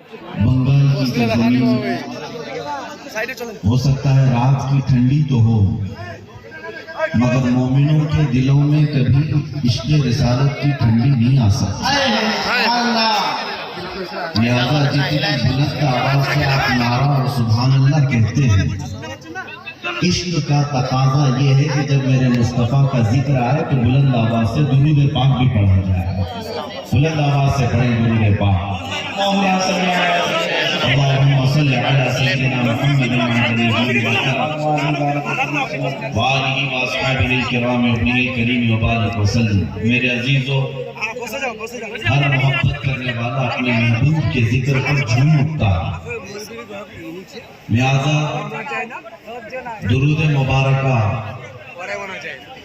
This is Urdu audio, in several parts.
بنگال کی زمین ہو سکتا ہے رات کی ٹھنڈی تو ہو، مگر مومنوں کے دلوں میں کبھی عشق رسالت کی ٹھنڈی نہیں آ سکتی۔ لہذا جتنی بلند آواز سے آپ نعرہ اور سبحان اللہ کہتے ہیں، عشق کا تقاضا یہ ہے کہ جب میرے مصطفیٰ کا ذکر آئے تو بلند آواز سے درود پاک بھی پڑھا جائے۔ بلند آواز سے پڑھیں درود پاک۔ اللہم صلی علی سیدنا محمد وآلہ واصحابہ الکرام ابنہ کریم وبارک وسلم۔ میرے عزیزو، ہر محبت کرنے والا اپنے محبوب کے ذکر پر جھوم اٹھتا ہے، لہذا درود مبارکہ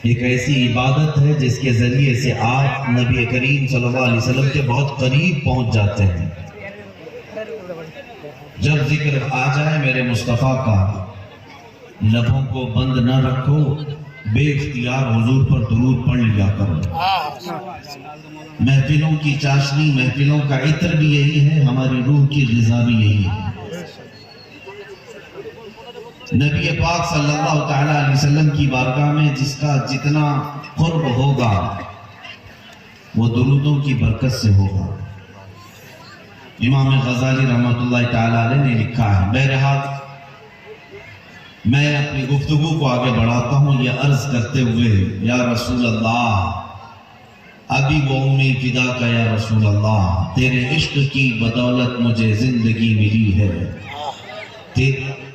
ایک ایسی عبادت ہے جس کے ذریعے سے آپ نبی کریم صلی اللہ علیہ وسلم کے بہت قریب پہنچ جاتے ہیں۔ جب ذکر آ جائے میرے مصطفیٰ کا، لبوں کو بند نہ رکھو، بے اختیار حضور پر درود پڑھ لیا کرو۔ محفلوں کی چاشنی، محفلوں کا عطر بھی یہی ہے، ہماری روح کی غذا بھی یہی ہے۔ نبی پاک صلی اللہ تعالیٰ علیہ وسلم کی بارگاہ میں جس کا جتنا قرب ہوگا وہ درودوں کی برکت سے ہوگا۔ امام غزالی رحمۃ اللہ تعالیٰ علیہ نے لکھا ہے، بہرحال میں اپنی گفتگو کو آگے بڑھاتا ہوں یہ عرض کرتے ہوئے، یا رسول اللہ ابھی وہ امی فدا کا، یا رسول اللہ تیرے عشق کی بدولت مجھے زندگی ملی ہے،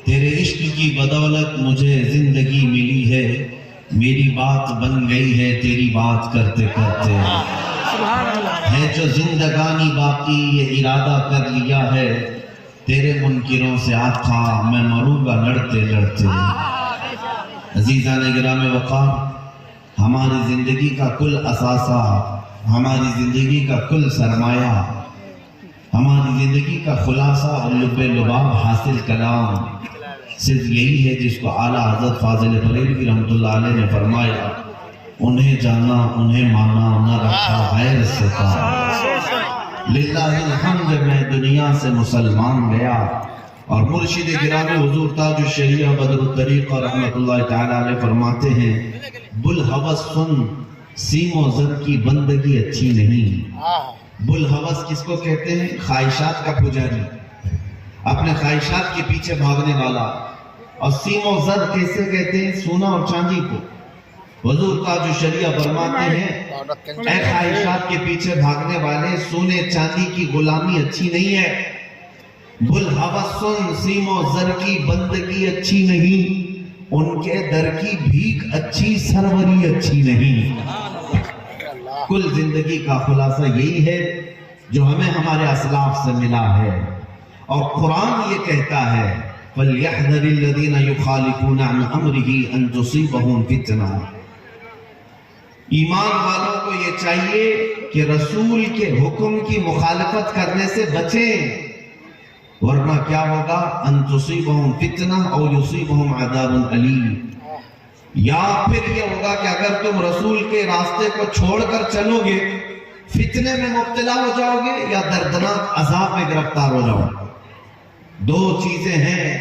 تیرے عشق کی بدولت مجھے زندگی ملی ہے، میری بات بن گئی ہے تیری بات کرتے کرتے، ہے جو زندگانی باقی یہ ارادہ کر لیا ہے، تیرے منکروں سے آقا میں مروں گا لڑتے لڑتے۔ عزیزان گرامی وقار، ہماری زندگی کا کل اثاثہ، ہماری زندگی کا کل سرمایہ، ہماری زندگی کا خلاصہ اور لب لباب حاصل کلام صرف یہی ہے جس کو اعلیٰ حضرت فاضل بریلوی رحمۃ اللہ علیہ نے فرمایا، انہیں جانا انہیں مانا نہ رکھا غیر سے کام۔ للہ الحمد میں دنیا سے مسلمان گیا۔ اور مرشد گرامی حضور تاج الشریعہ بدر الطریقہ رحمۃ اللہ تعالیٰ علیہ فرماتے ہیں، بلحوث سن سیم و زر کی بندگی اچھی نہیں۔ بلحوث کس کو کہتے ہیں؟ خواہشات کا پجاری، اپنے خواہشات کے پیچھے بھاگنے والا۔ اور سیم و زر کیسے کہتے ہیں؟ سونا اور چاندی کو۔ حضور تاج الشریعہ فرماتے ہیں، اے خواہشات کے پیچھے بھاگنے والے، سونے چاندی کی غلامی اچھی نہیں ہے۔ بلحوث سن سیم و زر کی بندگی اچھی نہیں، ان کے در کی بھیک اچھی، سروری اچھی نہیں۔ کل زندگی کا خلاصہ یہی ہے جو ہمیں ہمارے اسلاف سے ملا ہے، اور قرآن یہ کہتا ہے فَلْيَحْذَرِ الَّذِينَ يُخَالِفُونَ عَنْ أَمْرِهِ أَن تُصِيبَهُمْ فِتْنَةٌ۔ ایمان والوں کو یہ چاہیے کہ رسول کے حکم کی مخالفت کرنے سے بچیں، ورنہ کیا ہوگا؟ ان تصیبہم فتنہ او یصیبہم عذاب علیم۔ یا پھر یہ ہوگا کہ اگر تم رسول کے راستے کو چھوڑ کر چلو گے، فتنے میں مبتلا ہو جاؤ گے یا دردناک عذاب میں گرفتار ہو جاؤ گے۔ دو چیزیں ہیں،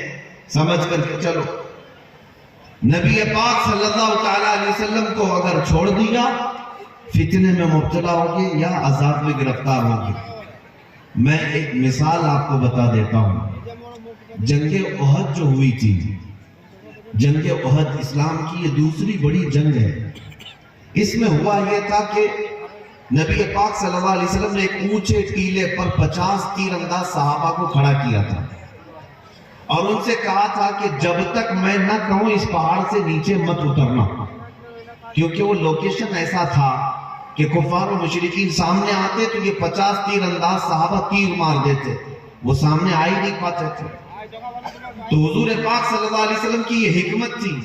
سمجھ کر کے چلو۔ نبی پاک صلی اللہ تعالیٰ علیہ وسلم کو اگر چھوڑ دیا، فتنے میں مبتلا ہوگے یا عذاب میں گرفتار ہوگے۔ میں ایک مثال آپ کو بتا دیتا ہوں۔ جنگ احد جو ہوئی تھی، جنگ احد اسلام کی یہ دوسری بڑی جنگ ہے۔ اس میں ہوا یہ تھا کہ نبی پاک صلی اللہ علیہ وسلم نے ایک اونچے ٹیلے پر 50 تیر انداز صحابہ کو کھڑا کیا تھا، اور ان سے کہا تھا کہ جب تک میں نہ کہوں اس پہاڑ سے نیچے مت اترنا، کیونکہ وہ لوکیشن ایسا تھا کہ کفار و مشرکین سامنے آتے تو یہ 50 تیر انداز صحابہ تیر مار دیتے، وہ سامنے آ ہی نہیں پاتے تھے۔ تو حضور پاک صلی اللہ علیہ وسلم کی یہ حکمت تھی،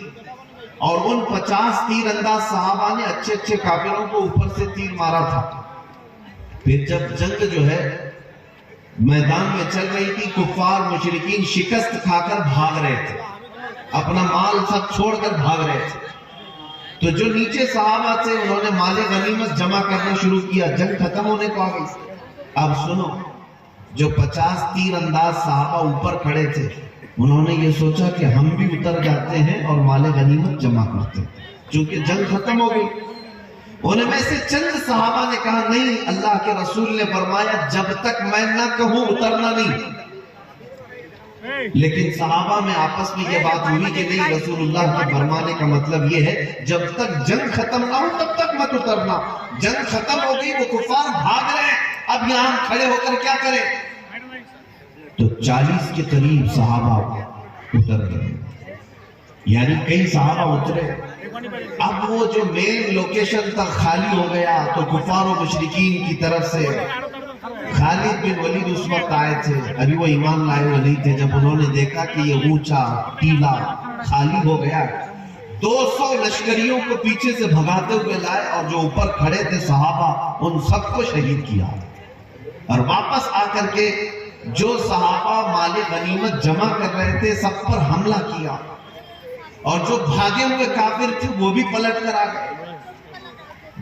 اور ان 50 تیر انداز صحابہ نے اچھے اچھے کافروں کو اوپر سے تیر مارا تھا۔ پھر جب جنگ جو ہے میدان میں چل رہی تھی، کفار مشرکین شکست کھا کر بھاگ رہے تھے، اپنا مال سب چھوڑ کر بھاگ رہے تھے۔ تو جو نیچے صحابہ تھے انہوں نے مال غنیمت جمع کرنا شروع کیا، جنگ ختم ہونے کو آ گئی۔ اب سنو، جو 50 تیر انداز صحابہ اوپر کھڑے تھے، انہوں نے یہ سوچا کہ ہم بھی اتر جاتے ہیں اور مال غنیمت جمع کرتے ہیں، چونکہ جنگ ختم ہو گئی۔ ان میں سے چند صحابہ نے کہا نہیں، اللہ کے رسول نے فرمایا جب تک میں نہ کہوں اترنا نہیں۔ لیکن صحابہ میں آپس میں یہ بات ہوئی کہ نہیں، رسول اللہ کے فرمانے کا مطلب یہ ہے جب تک جنگ ختم نہ ہو تب تک مت اترنا۔ جنگ ختم ہو گئی، وہ کفار بھاگ رہے ہیں، اب یہاں ہم کھڑے ہو کر کیا کریں؟ تو 40 کے قریب صحابہ اتر گئے، یعنی کئی صحابہ اترے۔ اب وہ جو مین لوکیشن تک خالی ہو گیا تو کفار و مشرکین کی طرف سے خالد بن ولید اس وقت آئے تھے، ابھی وہ ایمان لائے ہوئے نہیں تھے۔ جب انہوں نے دیکھا کہ یہ اونچا ٹیلا خالی ہو گیا، 200 لشکریوں کو پیچھے سے بھگاتے ہوئے لائے اور جو اوپر کھڑے تھے صحابہ ان سب کو شہید کیا، اور واپس آ کر کے جو صحابہ مال غنیمت جمع کر رہے تھے سب پر حملہ کیا، اور جو بھاگے ہوئے کافر تھے وہ بھی پلٹ کر آ گئے۔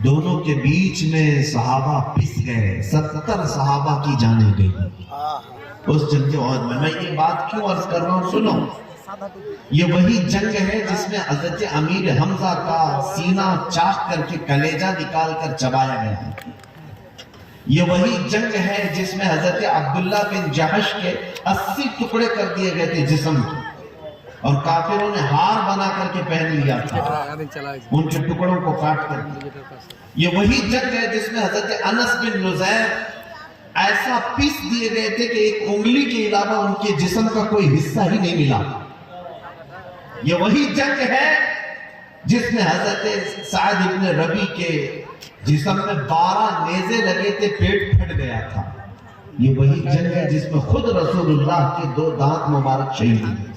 دونوں کے بیچ میں صحابہ پس گئے، 70 صحابہ کی جانیں گئی اس جنگ کے عہد میں۔ میں یہ بات کیوں عرض کر رہا ہوں، سنو، یہ وہی جنگ ہے جس میں حضرت امیر حمزہ کا سینہ چاک کر کے کلیجہ نکال کر چبایا گیا ہے۔ یہ وہی جنگ ہے جس میں حضرت عبداللہ بن جحش کے 80 ٹکڑے کر دیے گئے تھے جسم کے، اور کافروں نے ہار بنا کر کے پہن لیا تھا ان کے ٹکڑوں کو کاٹ کر۔ یہ وہی جنگ ہے جس میں حضرت انس بن نزیر ایسا پیس دیے گئے تھے کہ ایک انگلی کے علاوہ ان کے جسم کا کوئی حصہ ہی نہیں ملا۔ یہ وہی جنگ ہے جس میں حضرت سعد بن ربی کے جسم میں 12 نیزے لگے تھے، پیٹ پھٹ گیا تھا۔ یہ وہی جنگ ہے جس میں خود رسول اللہ کے 2 دانت مبارک شہید ہوئے۔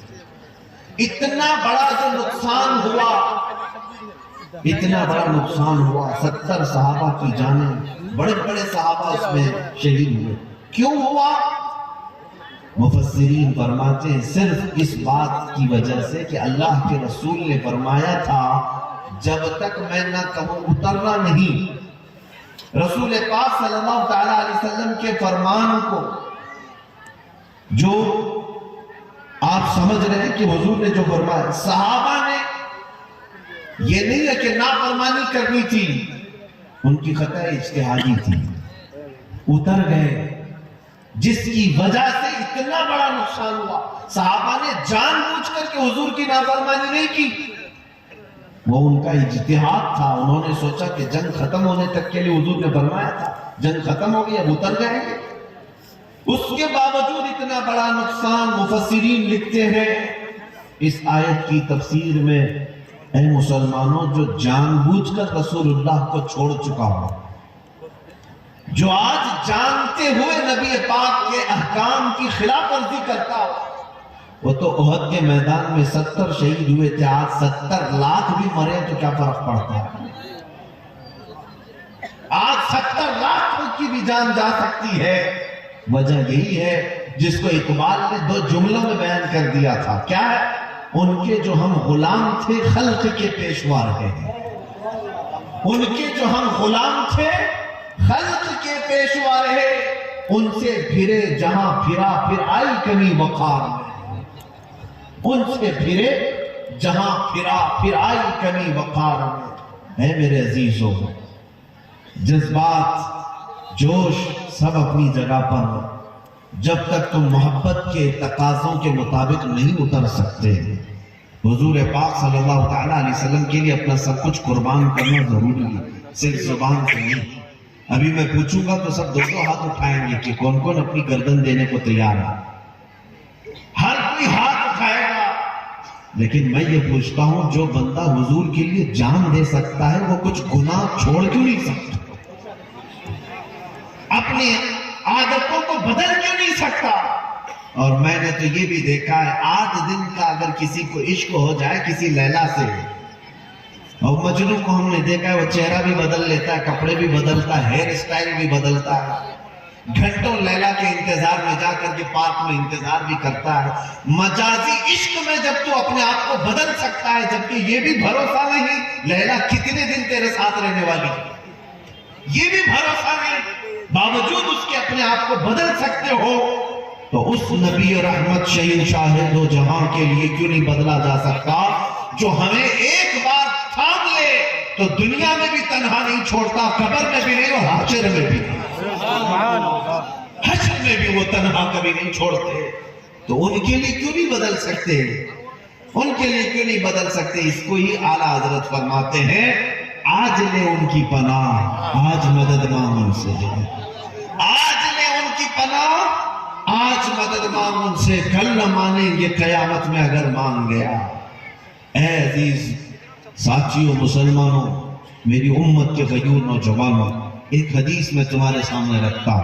اتنا بڑا جو نقصان ہوا، اتنا بڑا نقصان ہوا، 70 صحابہ کی جانیں، بڑے بڑے صحابہ اس میں شہید ہوئے۔ کیوں ہوا؟ مفسرین فرماتے ہیں صرف اس بات کی وجہ سے کہ اللہ کے رسول نے فرمایا تھا جب تک میں نہ کہوں اترنا نہیں۔ رسول پاک صلی اللہ تعالیٰ علیہ وسلم کے فرمان کو جو آپ سمجھ رہے ہیں کہ حضور نے جو فرمایا، صحابہ نے یہ نہیں ہے کہ نافرمانی کرنی تھی، ان کی خطا اجتہادی تھی، اتر گئے، جس کی وجہ سے اتنا بڑا نقصان ہوا۔ صحابہ نے جان بوجھ کر کے حضور کی نافرمانی نہیں کی، وہ ان کا اجتہاد تھا۔ انہوں نے سوچا کہ جنگ ختم ہونے تک کے لیے حضور نے فرمایا تھا جنگ ختم ہو گئی اب اتر جائیں گے، اس کے باوجود اتنا بڑا نقصان۔ مفسرین لکھتے ہیں اس آیت کی تفسیر میں، اے مسلمانوں، جو جان بوجھ کر رسول اللہ کو چھوڑ چکا ہو، جو آج جانتے ہوئے نبی پاک کے احکام کی خلاف ورزی کرتا ہو، وہ تو احد کے میدان میں 70 شہید ہوئے تھے، آج 70 لاکھ بھی مرے تو کیا فرق پڑتا ہے؟ آج 70 لاکھ کی بھی جان جا سکتی ہے۔ وجہ یہی ہے جس کو اقبال نے 2 جملوں میں بیان کر دیا تھا، کیا ہے؟ ان کے جو ہم غلام تھے خلق کے پیشوا رہے ہیں، ان کے جو ہم غلام تھے خلق کے پیشوا رہے، ان سے پھرے جہاں پھرا پھر آئی کمی وقار میں، ان سے پھرے جہاں پھرا پھر آئی کمی وقار میں۔ اے میرے عزیزوں، جذبات، جوش سب اپنی جگہ پر، جب تک تم محبت کے تقاضوں کے مطابق نہیں اتر سکتے۔ حضور پاک صلی اللہ تعالیٰ علیہ وسلم کے لیے اپنا سب کچھ قربان کرنا ضروری ہے، صرف زبان سے نہیں۔ ابھی میں پوچھوں گا تو سب 2 ہاتھ اٹھائیں گے کہ کون کون اپنی گردن دینے کو تیار ہے، ہر کوئی ہاتھ اٹھائے گا۔ لیکن میں یہ پوچھتا ہوں، جو بندہ حضور کے لیے جان دے سکتا ہے وہ کچھ گناہ چھوڑ کیوں نہیں سکتا؟ اپنی عادتوں کو بدل کیوں نہیں سکتا؟ اور میں نے تو یہ بھی دیکھا ہے، آج دن کا اگر کسی کو عشق ہو جائے کسی لیلا سے، اور مجنوں کو ہم نے دیکھا ہے وہ چہرہ بھی بدل لیتا ہے، کپڑے بھی بدلتا ہے، ہیئر اسٹائل بھی بدلتا ہے، گھنٹوں لیلا کے انتظار میں جا کر کے پارک میں انتظار بھی کرتا ہے۔ مجازی عشق میں جب تو اپنے آپ کو بدل سکتا ہے، جبکہ یہ بھی بھروسہ نہیں لیلا کتنے دن تیرے ساتھ رہنے والی، یہ بھی بھروسہ نہیں۔ باوجود اس کے اپنے آپ کو بدل سکتے ہو تو اس نبی رحمت شہید شاہد و جہاں کے لیے کیوں نہیں بدلا جا سکتا جو ہمیں ایک بار تھام لے تو دنیا میں بھی تنہا نہیں چھوڑتا, قبر میں بھی نہیں اور حشر میں بھی نہیں. حشر میں بھی وہ تنہا کبھی نہیں چھوڑتے. تو ان کے لیے کیوں نہیں بدل سکتے, ان کے لیے کیوں نہیں بدل سکتے. اس کو ہی اعلیٰ حضرت فرماتے ہیں آج لے ان کی پناہ, آج مدد مانگ ان سے. آج لے ان کی پناہ, آج مدد مانگ ان سے, کل نہ مانیں گے قیامت میں اگر مانگ گیا. اے عزیز ساتھیوں مسلمانوں, میری امت کے غیور نوجوانوں, ایک حدیث میں تمہارے سامنے رکھتا